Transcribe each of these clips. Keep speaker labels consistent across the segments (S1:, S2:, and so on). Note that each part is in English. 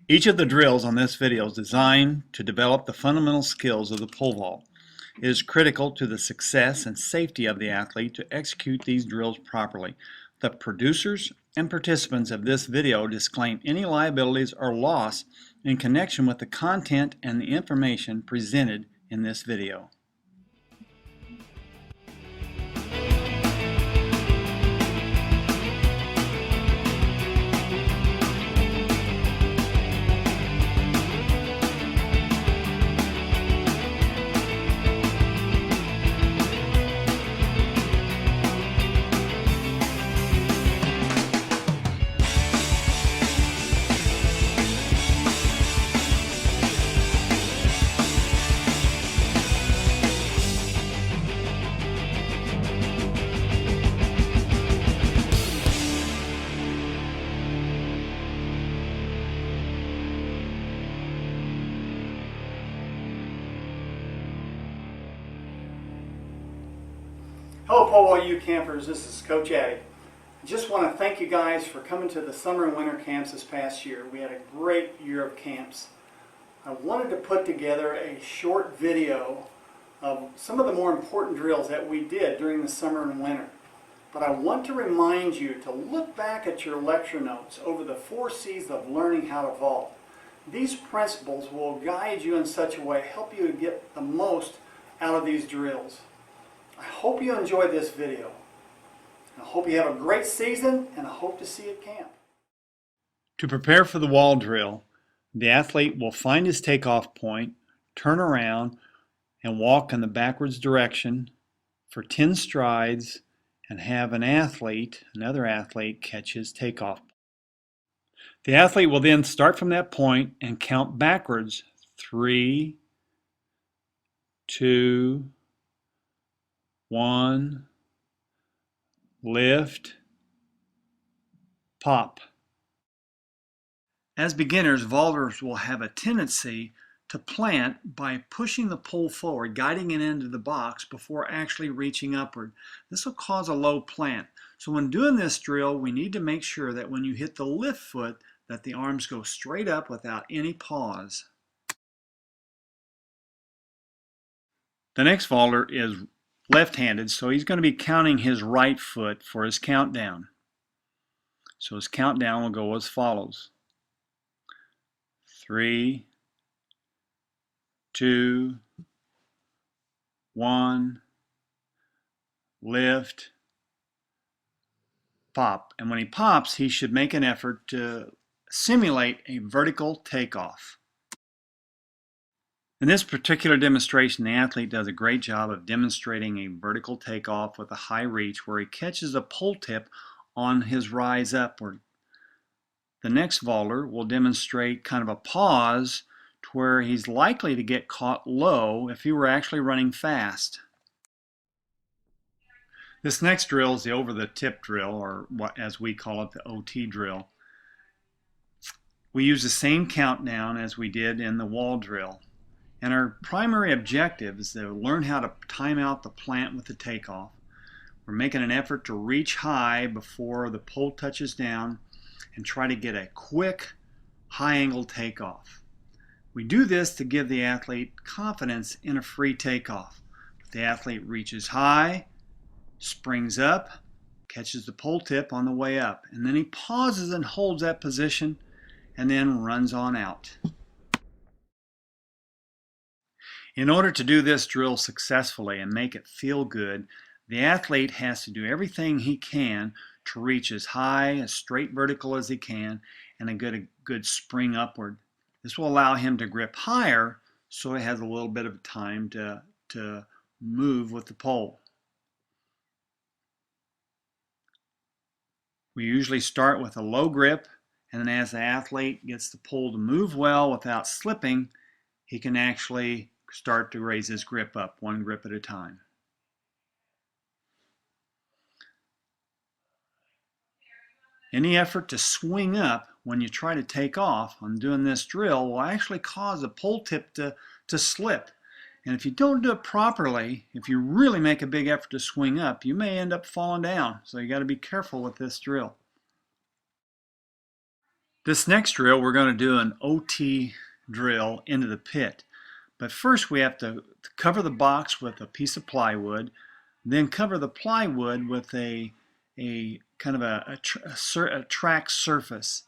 S1: Each of the drills on this video is designed to develop the fundamental skills of the pole vault. It is critical to the success and safety of the athlete to execute these drills properly. The producers and participants of this video disclaim any liabilities or loss in connection with the content and the information presented in this video.
S2: Hello PoleVault U campers, this is Coach Addy. I just want to thank you guys for coming to the summer and winter camps this past year. We had a great year of camps. I wanted to put together a short video of some of the more important drills that we did during the summer and winter. But I want to remind you to look back at your lecture notes over the 4 C's of learning how to vault. These principles will guide you in such a way, help you to get the most out of these drills. I hope you enjoyed this video. I hope you have a great season, and I hope to see you at camp.
S1: To prepare for the wall drill, the athlete will find his takeoff point, turn around, and walk in the backwards direction for 10 strides and have another athlete, catch his takeoff. The athlete will then start from that point and count backwards 3, 2, 1, lift, pop. As beginners, vaulters will have a tendency to plant by pushing the pole forward, guiding it into the box before actually reaching upward. This will cause a low plant. So when doing this drill, we need to make sure that when you hit the lift foot, that the arms go straight up without any pause. The next vaulter is left-handed, so he's going to be counting his right foot for his countdown. So his countdown will go as follows: 3, 2, 1, lift, pop. And when he pops, he should make an effort to simulate a vertical takeoff. In this particular demonstration, the athlete does a great job of demonstrating a vertical takeoff with a high reach where he catches a pole tip on his rise upward. The next vaulter will demonstrate kind of a pause to where he's likely to get caught low if he were actually running fast. This next drill is the over the tip drill, or what as we call it, the OT drill. We use the same countdown as we did in the wall drill. And our primary objective is to learn how to time out the plant with the takeoff. We're making an effort to reach high before the pole touches down and try to get a quick, high-angle takeoff. We do this to give the athlete confidence in a free takeoff. The athlete reaches high, springs up, catches the pole tip on the way up, and then he pauses and holds that position and then runs on out. In order to do this drill successfully and make it feel good, the athlete has to do everything he can to reach as high, as straight vertical as he can, and a good spring upward. This will allow him to grip higher so he has a little bit of time to move with the pole. We usually start with a low grip, and then as the athlete gets the pole to move well without slipping, he can actually start to raise his grip up, one grip at a time. Any effort to swing up when you try to take off on doing this drill will actually cause the pole tip to slip. And if you don't do it properly, if you really make a big effort to swing up, you may end up falling down. So you got to be careful with this drill. This next drill, we're going to do an OT drill into the pit. But first we have to cover the box with a piece of plywood, then cover the plywood with a kind of a track surface.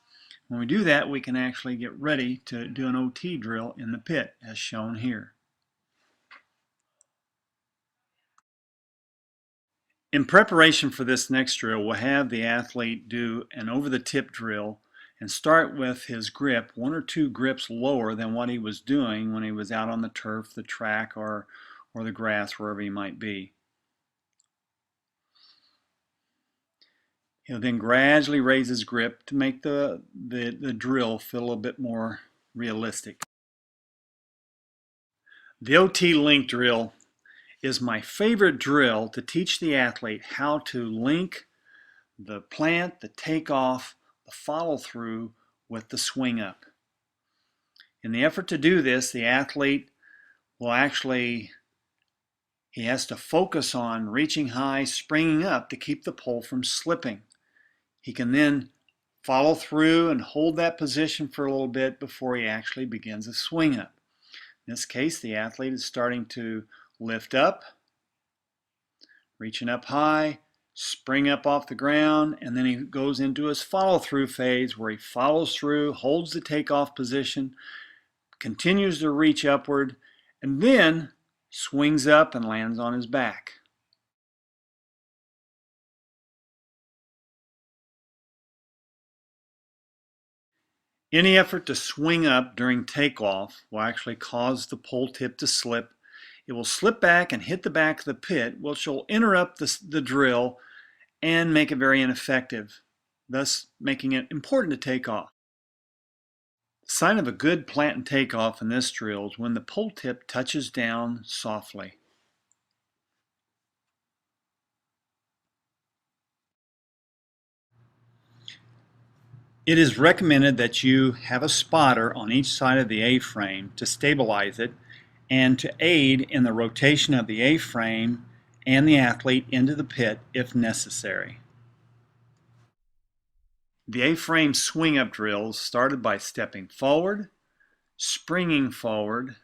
S1: When we do that, we can actually get ready to do an OT drill in the pit, as shown here. In preparation for this next drill, we'll have the athlete do an over-the-tip drill and start with his grip 1 or 2 grips lower than what he was doing when he was out on the turf, the track, or the grass, wherever he might be. He'll then gradually raise his grip to make the drill feel a bit more realistic. The OT link drill is my favorite drill to teach the athlete how to link the plant, the takeoff, the follow through with the swing up. In the effort to do this, the athlete will he has to focus on reaching high, springing up to keep the pole from slipping. He can then follow through and hold that position for a little bit before he actually begins a swing up. In this case, the athlete is starting to lift up, reaching up high, spring up off the ground, and then he goes into his follow-through phase where he follows through, holds the takeoff position, continues to reach upward, and then swings up and lands on his back. Any effort to swing up during takeoff will actually cause the pole tip to slip. It will slip back and hit the back of the pit, which will interrupt the drill and make it very ineffective, thus making it important to take off. The sign of a good plant and takeoff in this drill is when the pole tip touches down softly. It is recommended that you have a spotter on each side of the A-frame to stabilize it and to aid in the rotation of the A-frame and the athlete into the pit if necessary. The A-frame swing-up drills started by stepping forward, springing forward,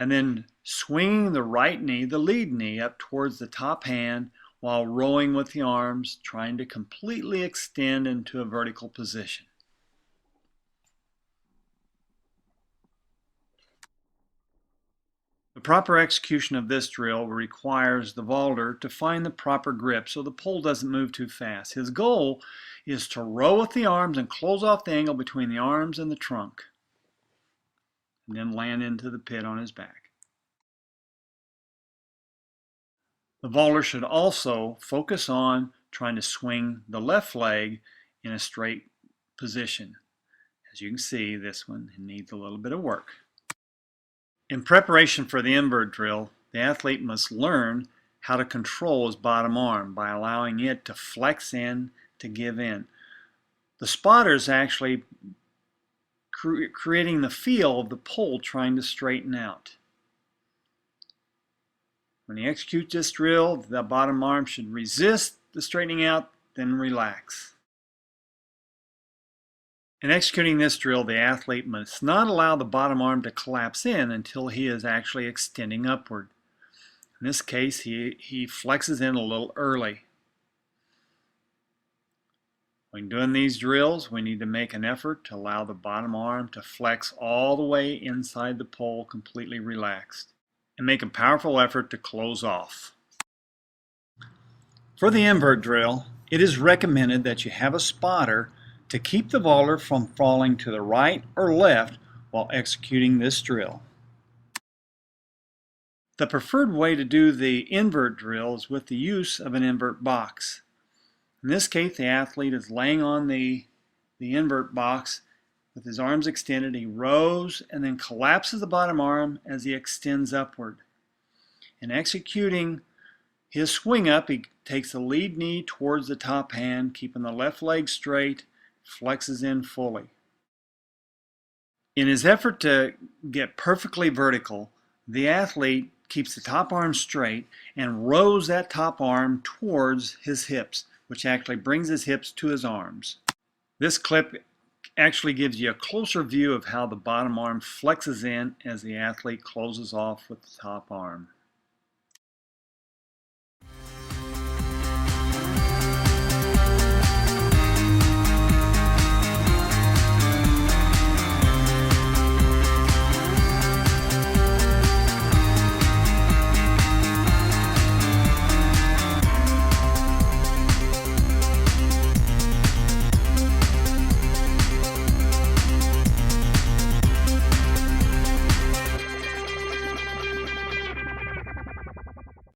S1: and then swinging the right knee, the lead knee, up towards the top hand while rowing with the arms, trying to completely extend into a vertical position. The proper execution of this drill requires the vaulter to find the proper grip so the pole doesn't move too fast. His goal is to row with the arms and close off the angle between the arms and the trunk, and then land into the pit on his back. The vaulter should also focus on trying to swing the left leg in a straight position. As you can see, this one needs a little bit of work. In preparation for the invert drill, the athlete must learn how to control his bottom arm by allowing it to flex in, to give in. The spotter is actually creating the feel of the pole trying to straighten out. When you execute this drill, the bottom arm should resist the straightening out, then relax. In executing this drill, the athlete must not allow the bottom arm to collapse in until he is actually extending upward. In this case, he flexes in a little early. When doing these drills, we need to make an effort to allow the bottom arm to flex all the way inside the pole, completely relaxed, and make a powerful effort to close off. For the invert drill, it is recommended that you have a spotter to keep the vaulter from falling to the right or left while executing this drill. The preferred way to do the invert drill is with the use of an invert box. In this case, the athlete is laying on the invert box with his arms extended. He rows and then collapses the bottom arm as he extends upward. In executing his swing up, he takes the lead knee towards the top hand, keeping the left leg straight, flexes in fully. In his effort to get perfectly vertical, the athlete keeps the top arm straight and rows that top arm towards his hips, which actually brings his hips to his arms. This clip actually gives you a closer view of how the bottom arm flexes in as the athlete closes off with the top arm.